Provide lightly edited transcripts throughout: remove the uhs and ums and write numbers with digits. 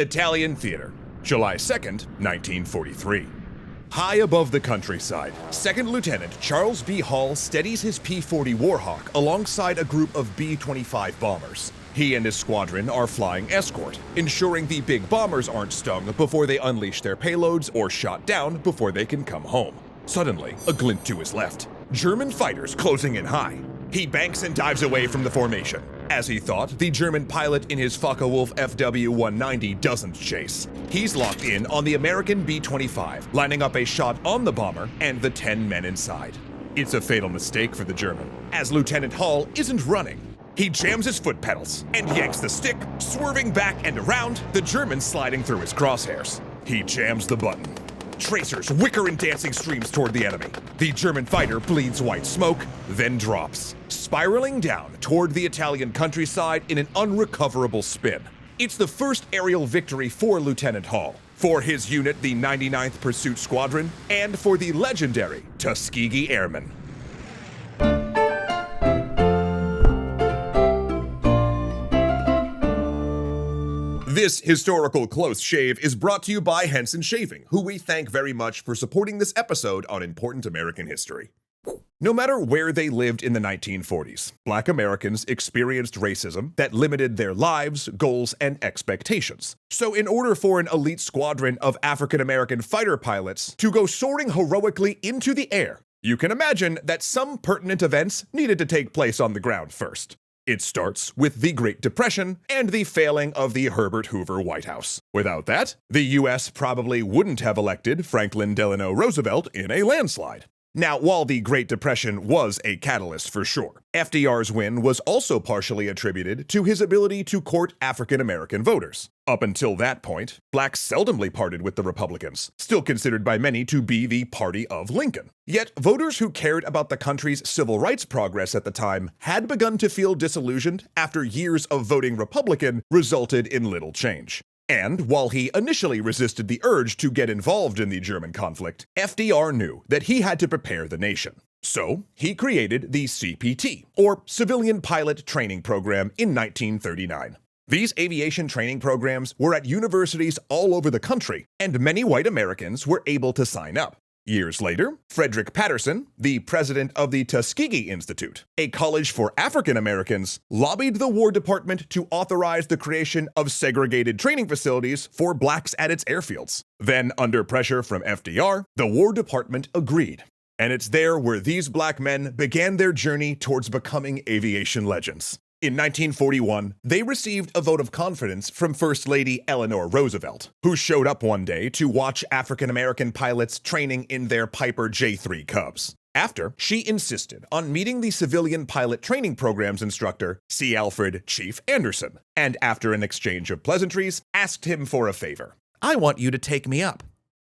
Italian Theater, July 2nd, 1943. High above the countryside, 2nd Lieutenant Charles B. Hall steadies his P-40 Warhawk alongside a group of B-25 bombers. He and his squadron are flying escort, ensuring the big bombers aren't stung before they unleash their payloads or shot down before they can come home. Suddenly, a glint to his left. German fighters closing in high. He banks and dives away from the formation. As he thought, the German pilot in his Focke-Wulf FW190 doesn't chase. He's locked in on the American B-25, lining up a shot on the bomber and the 10 men inside. It's a fatal mistake for the German, as Lieutenant Hall isn't running. He jams his foot pedals and yanks the stick, swerving back and around, the German sliding through his crosshairs. He jams the button. Tracers whicker in dancing streams toward the enemy. The German fighter bleeds white smoke, then drops, spiraling down toward the Italian countryside in an unrecoverable spin. It's the first aerial victory for Lieutenant Hall, for his unit, the 99th Pursuit Squadron, and for the legendary Tuskegee Airmen. This historical close shave is brought to you by Henson Shaving, who we thank very much for supporting this episode on important American history. No matter where they lived in the 1940s, Black Americans experienced racism that limited their lives, goals, and expectations. So in order for an elite squadron of African American fighter pilots to go soaring heroically into the air, you can imagine that some pertinent events needed to take place on the ground first. It starts with the Great Depression and the failing of the Herbert Hoover White House. Without that, the US probably wouldn't have elected Franklin Delano Roosevelt in a landslide. Now, while the Great Depression was a catalyst for sure, FDR's win was also partially attributed to his ability to court African American voters. Up until that point, blacks seldomly parted with the Republicans, still considered by many to be the party of Lincoln. Yet, voters who cared about the country's civil rights progress at the time had begun to feel disillusioned after years of voting Republican resulted in little change. And while he initially resisted the urge to get involved in the German conflict, FDR knew that he had to prepare the nation. So, he created the CPT, or Civilian Pilot Training Program, in 1939. These aviation training programs were at universities all over the country, and many white Americans were able to sign up. Years later, Frederick Patterson, the president of the Tuskegee Institute, a college for African Americans, lobbied the War Department to authorize the creation of segregated training facilities for blacks at its airfields. Then, under pressure from FDR, the War Department agreed. And it's there where these black men began their journey towards becoming aviation legends. In 1941, they received a vote of confidence from First Lady Eleanor Roosevelt, who showed up one day to watch African-American pilots training in their Piper J-3 Cubs. After, she insisted on meeting the Civilian Pilot Training Program's instructor, C. Alfred Chief Anderson, and after an exchange of pleasantries, asked him for a favor. "I want you to take me up."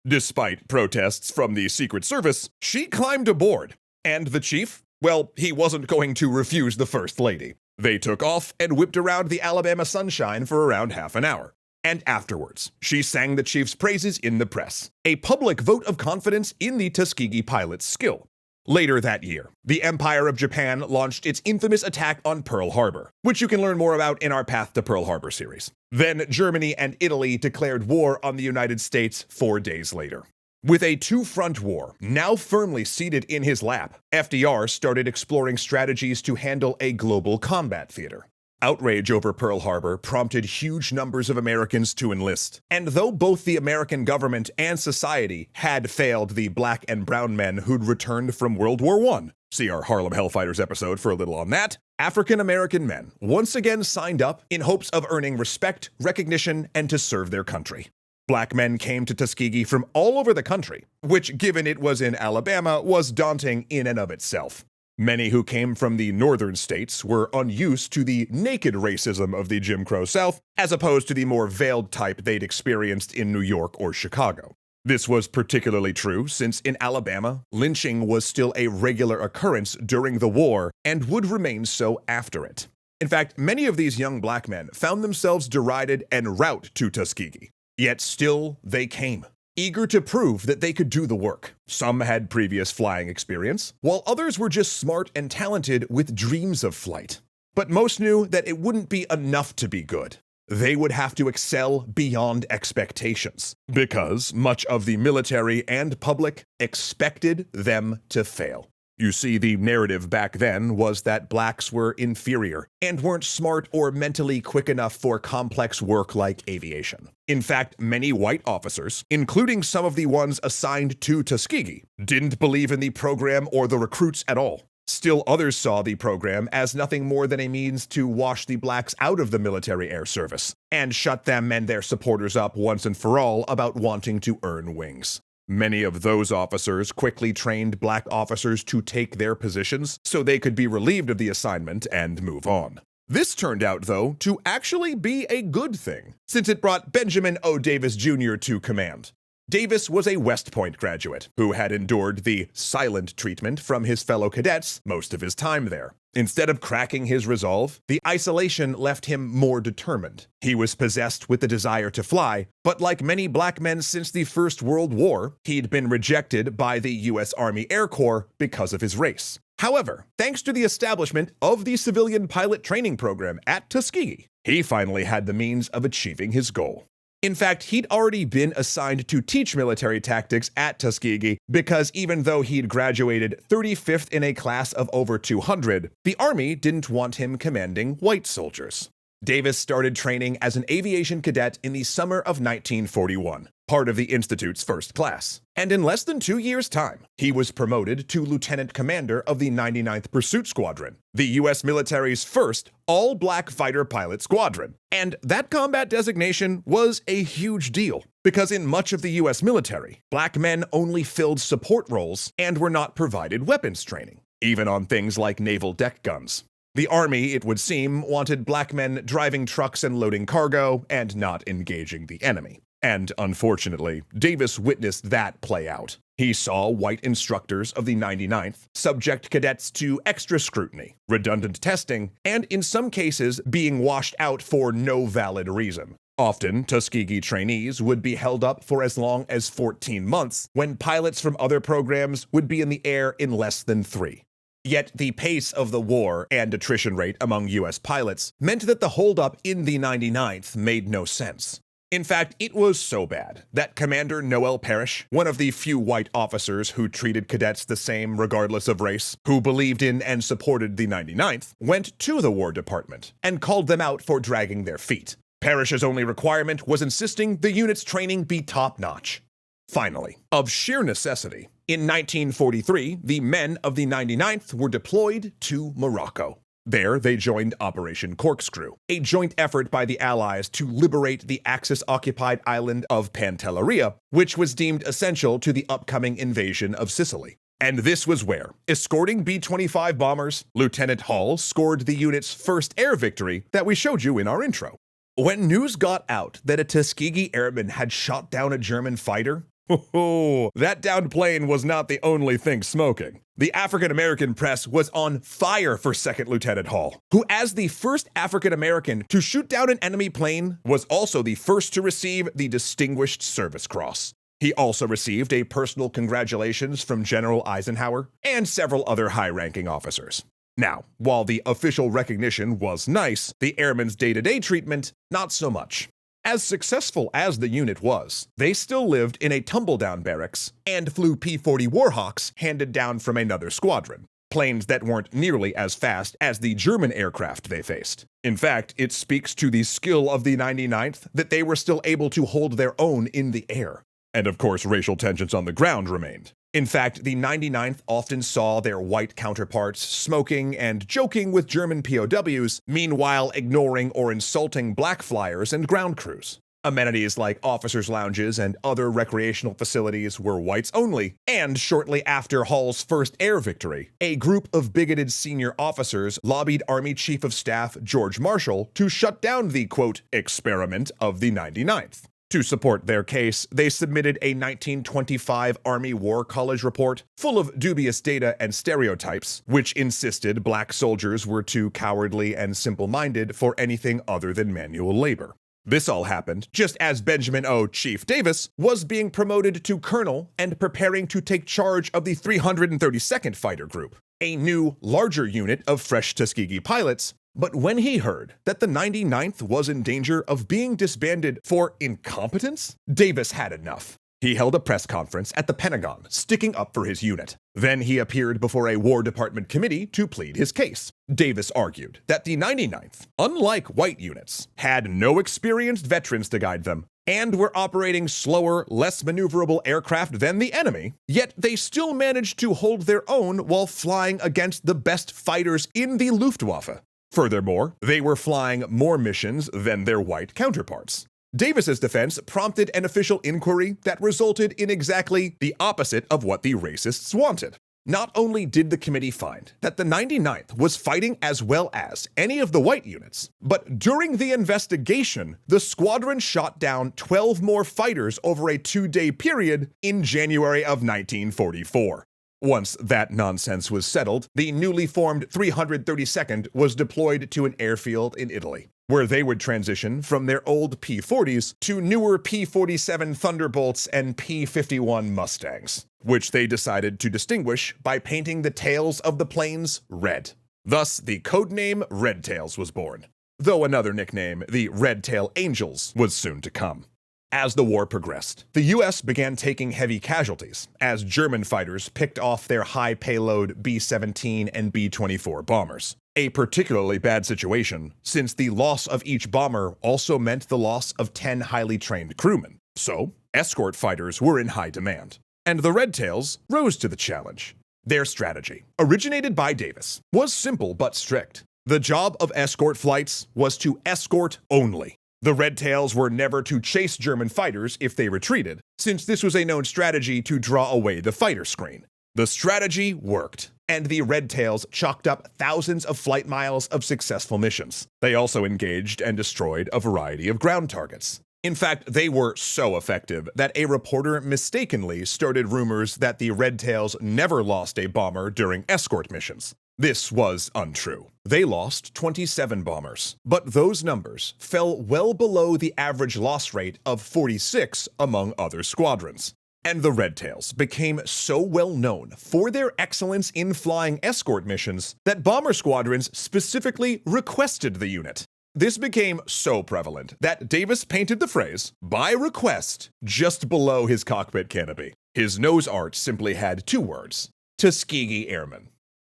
Despite protests from the Secret Service, she climbed aboard. And the chief? Well, he wasn't going to refuse the First Lady. They took off and whipped around the Alabama sunshine for around half an hour. And afterwards, she sang the chief's praises in the press, a public vote of confidence in the Tuskegee pilot's skill. Later that year, the Empire of Japan launched its infamous attack on Pearl Harbor, which you can learn more about in our Path to Pearl Harbor series. Then Germany and Italy declared war on the United States 4 days later. With a two-front war now firmly seated in his lap, FDR started exploring strategies to handle a global combat theater. Outrage over Pearl Harbor prompted huge numbers of Americans to enlist. And though both the American government and society had failed the black and brown men who'd returned from World War I, see our Harlem Hellfighters episode for a little on that, African American men once again signed up in hopes of earning respect, recognition, and to serve their country. Black men came to Tuskegee from all over the country, which, given it was in Alabama, was daunting in and of itself. Many who came from the northern states were unused to the naked racism of the Jim Crow South, as opposed to the more veiled type they'd experienced in New York or Chicago. This was particularly true since in Alabama, lynching was still a regular occurrence during the war and would remain so after it. In fact, many of these young black men found themselves derided en route to Tuskegee. Yet still, they came, eager to prove that they could do the work. Some had previous flying experience, while others were just smart and talented with dreams of flight. But most knew that it wouldn't be enough to be good. they would have to excel beyond expectations, because much of the military and public expected them to fail. You see, the narrative back then was that blacks were inferior and weren't smart or mentally quick enough for complex work like aviation. In fact, many white officers, including some of the ones assigned to Tuskegee, didn't believe in the program or the recruits at all. Still, others saw the program as nothing more than a means to wash the blacks out of the military air service and shut them and their supporters up once and for all about wanting to earn wings. Many of those officers quickly trained black officers to take their positions so they could be relieved of the assignment and move on. This turned out, though, to actually be a good thing, since it brought Benjamin O. Davis Jr. to command. Davis was a West Point graduate who had endured the silent treatment from his fellow cadets most of his time there. Instead of cracking his resolve, the isolation left him more determined. He was possessed with the desire to fly, but like many black men since the First World War, he'd been rejected by the U.S. Army Air Corps because of his race. However, thanks to the establishment of the civilian pilot training program at Tuskegee, he finally had the means of achieving his goal. In fact, he'd already been assigned to teach military tactics at Tuskegee because even though he'd graduated 35th in a class of over 200, the Army didn't want him commanding white soldiers. Davis started training as an aviation cadet in the summer of 1941, part of the Institute's first class. And in less than 2 years' time, he was promoted to lieutenant commander of the 99th Pursuit Squadron, the U.S. military's first all-black fighter pilot squadron. And that combat designation was a huge deal, because in much of the U.S. military, black men only filled support roles and were not provided weapons training, even on things like naval deck guns. The Army, it would seem, wanted black men driving trucks and loading cargo and not engaging the enemy. And unfortunately, Davis witnessed that play out. He saw white instructors of the 99th subject cadets to extra scrutiny, redundant testing, and in some cases being washed out for no valid reason. Often, Tuskegee trainees would be held up for as long as 14 months, when pilots from other programs would be in the air in less than 3. Yet the pace of the war and attrition rate among U.S. pilots meant that the holdup in the 99th made no sense. In fact, it was so bad that Commander Noel Parrish, one of the few white officers who treated cadets the same regardless of race, who believed in and supported the 99th, went to the War Department and called them out for dragging their feet. Parrish's only requirement was insisting the unit's training be top-notch. Finally, of sheer necessity, in 1943, the men of the 99th were deployed to Morocco. There, they joined Operation Corkscrew, a joint effort by the Allies to liberate the Axis-occupied island of Pantelleria, which was deemed essential to the upcoming invasion of Sicily. And this was where, escorting B-25 bombers, Lieutenant Hall scored the unit's first air victory that we showed you in our intro. When news got out that a Tuskegee Airman had shot down a German fighter, that downed plane was not the only thing smoking. The African-American press was on fire for Second Lieutenant Hall, who, as the first African-American to shoot down an enemy plane, was also the first to receive the Distinguished Service Cross. He also received a personal congratulations from General Eisenhower and several other high-ranking officers. Now, while the official recognition was nice, the airmen's day-to-day treatment, not so much. As successful as the unit was, they still lived in a tumble-down barracks and flew P-40 Warhawks handed down from another squadron, planes that weren't nearly as fast as the German aircraft they faced. In fact, it speaks to the skill of the 99th that they were still able to hold their own in the air. And of course, racial tensions on the ground remained. In fact, the 99th often saw their white counterparts smoking and joking with German POWs, meanwhile ignoring or insulting black flyers and ground crews. Amenities like officers' lounges and other recreational facilities were whites only, and shortly after Hall's first air victory, a group of bigoted senior officers lobbied Army Chief of Staff George Marshall to shut down the, quote, experiment of the 99th. To support their case, they submitted a 1925 Army War College report full of dubious data and stereotypes, which insisted black soldiers were too cowardly and simple-minded for anything other than manual labor. This all happened just as Benjamin O. Chief Davis was being promoted to colonel and preparing to take charge of the 332nd Fighter Group, a new, larger unit of fresh Tuskegee pilots But when he heard that the 99th was in danger of being disbanded for incompetence, Davis had enough. He held a press conference at the Pentagon, sticking up for his unit. Then he appeared before a War Department committee to plead his case. Davis argued that the 99th, unlike white units, had no experienced veterans to guide them, and were operating slower, less maneuverable aircraft than the enemy, yet they still managed to hold their own while flying against the best fighters in the Luftwaffe. Furthermore, they were flying more missions than their white counterparts. Davis's defense prompted an official inquiry that resulted in exactly the opposite of what the racists wanted. Not only did the committee find that the 99th was fighting as well as any of the white units, but during the investigation, the squadron shot down 12 more fighters over a 2-day period in January of 1944. Once that nonsense was settled, the newly formed 332nd was deployed to an airfield in Italy, where they would transition from their old P-40s to newer P-47 Thunderbolts and P-51 Mustangs, which they decided to distinguish by painting the tails of the planes red. Thus, the codename Redtails was born, though another nickname, the Redtail Angels, was soon to come. As the war progressed, the US began taking heavy casualties as German fighters picked off their high-payload B-17 and B-24 bombers. A particularly bad situation, since the loss of each bomber also meant the loss of 10 highly trained crewmen. So, escort fighters were in high demand, and the Redtails rose to the challenge. Their strategy, originated by Davis, was simple but strict. The job of escort flights was to escort only. The Redtails were never to chase German fighters if they retreated, since this was a known strategy to draw away the fighter screen. The strategy worked, and the Redtails chalked up thousands of flight miles of successful missions. They also engaged and destroyed a variety of ground targets. In fact, they were so effective that a reporter mistakenly started rumors that the Redtails never lost a bomber during escort missions. This was untrue. They lost 27 bombers, but those numbers fell well below the average loss rate of 46 among other squadrons. And the Redtails became so well known for their excellence in flying escort missions that bomber squadrons specifically requested the unit. This became so prevalent that Davis painted the phrase, "by request," just below his cockpit canopy. His nose art simply had 2 words, Tuskegee Airmen.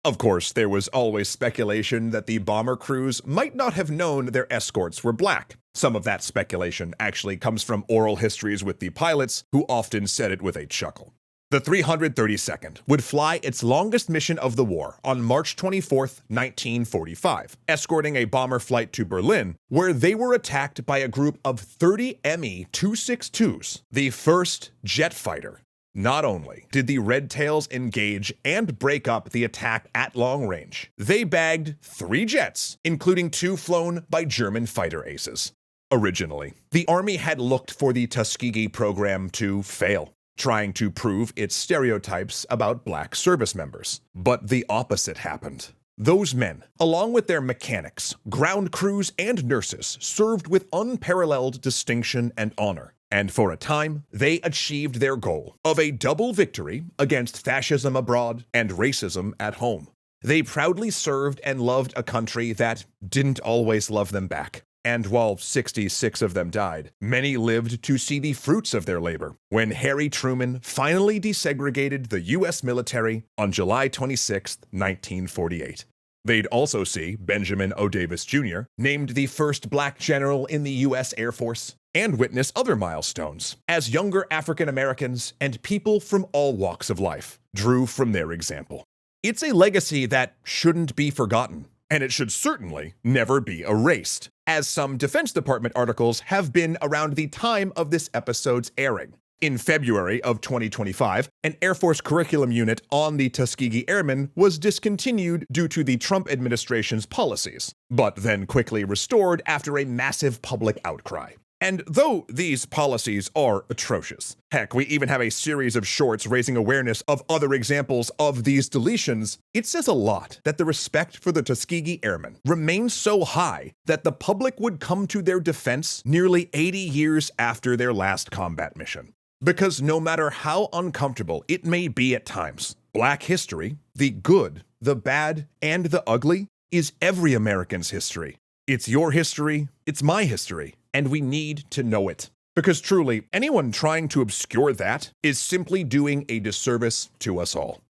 Of course, there was always speculation that the bomber crews might not have known their escorts were black. Some of that speculation actually comes from oral histories with the pilots, who often said it with a chuckle. The 332nd would fly its longest mission of the war on March 24, 1945, escorting a bomber flight to Berlin, where they were attacked by a group of 30 Me-262s, the first jet fighter. Not only did the Redtails engage and break up the attack at long range, they bagged 3 jets, including 2 flown by German fighter aces. Originally, the Army had looked for the Tuskegee program to fail, trying to prove its stereotypes about black service members. But the opposite happened. Those men, along with their mechanics, ground crews, and nurses, served with unparalleled distinction and honor. And for a time, they achieved their goal of a double victory against fascism abroad and racism at home. They proudly served and loved a country that didn't always love them back. And while 66 of them died, many lived to see the fruits of their labor when Harry Truman finally desegregated the U.S. military on July 26, 1948. They'd also see Benjamin O. Davis Jr. named the first black general in the U.S. Air Force, and witness other milestones as younger African Americans and people from all walks of life drew from their example. It's a legacy that shouldn't be forgotten, and it should certainly never be erased, as some Defense Department articles have been around the time of this episode's airing. In February of 2025, an Air Force curriculum unit on the Tuskegee Airmen was discontinued due to the Trump administration's policies, but then quickly restored after a massive public outcry. And though these policies are atrocious, heck, we even have a series of shorts raising awareness of other examples of these deletions, it says a lot that the respect for the Tuskegee Airmen remains so high that the public would come to their defense nearly 80 years after their last combat mission. Because no matter how uncomfortable it may be at times, Black history, the good, the bad, and the ugly, is every American's history. It's your history, it's my history, and we need to know it. Because truly, anyone trying to obscure that is simply doing a disservice to us all.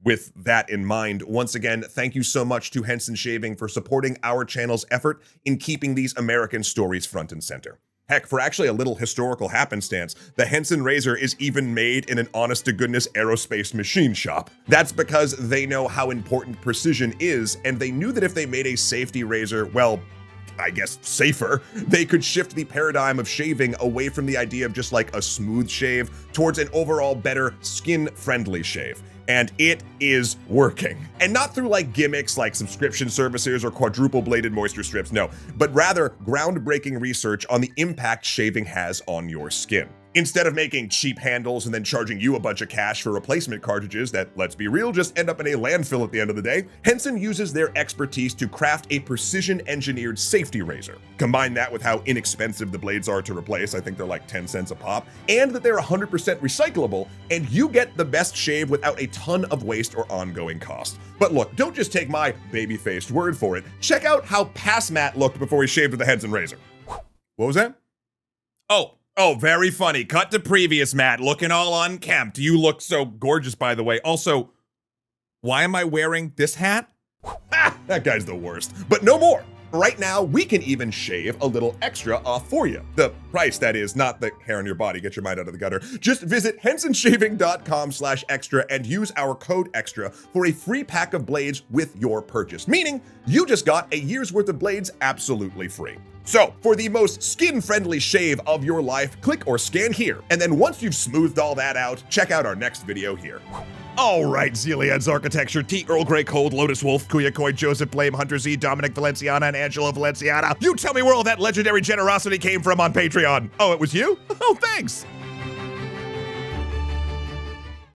With that in mind, once again, thank you so much to Henson Shaving for supporting our channel's effort in keeping these American stories front and center. Heck, for actually a little historical happenstance, the Henson razor is even made in an honest-to-goodness aerospace machine shop. That's because they know how important precision is, and they knew that if they made a safety razor, well, I guess safer, they could shift the paradigm of shaving away from the idea of just like a smooth shave towards an overall better skin-friendly shave. And it is working. And not through like gimmicks like subscription services or quadruple bladed moisture strips, no, but rather groundbreaking research on the impact shaving has on your skin. Instead of making cheap handles and then charging you a bunch of cash for replacement cartridges that, let's be real, just end up in a landfill at the end of the day, Henson uses their expertise to craft a precision-engineered safety razor. Combine that with how inexpensive the blades are to replace, I think they're like 10 cents a pop, and that they're 100% recyclable, and you get the best shave without a ton of waste or ongoing cost. But look, don't just take my baby-faced word for it. Check out how past Matt looked before he shaved with the Henson razor. What was that? Oh, very funny. Cut to previous Matt, looking all unkempt. You look so gorgeous, by the way. Also, why am I wearing this hat? That guy's the worst. But no more. Right now, we can even shave a little extra off for you. The price, that is, not the hair on your body. Get your mind out of the gutter. Just visit hensonshaving.com/extra and use our code EXTRA for a free pack of blades with your purchase. Meaning, you just got a year's worth of blades absolutely free. So, for the most skin-friendly shave of your life, click or scan here. And then once you've smoothed all that out, check out our next video here. All right, Zeliad's Architecture, T. Earl Grey Cold, Lotus Wolf, Kuya Koi, Joseph Blame, Hunter Z, Dominic Valenciana, and Angelo Valenciana. You tell me where all that legendary generosity came from on Patreon. Oh, it was you? Oh, thanks.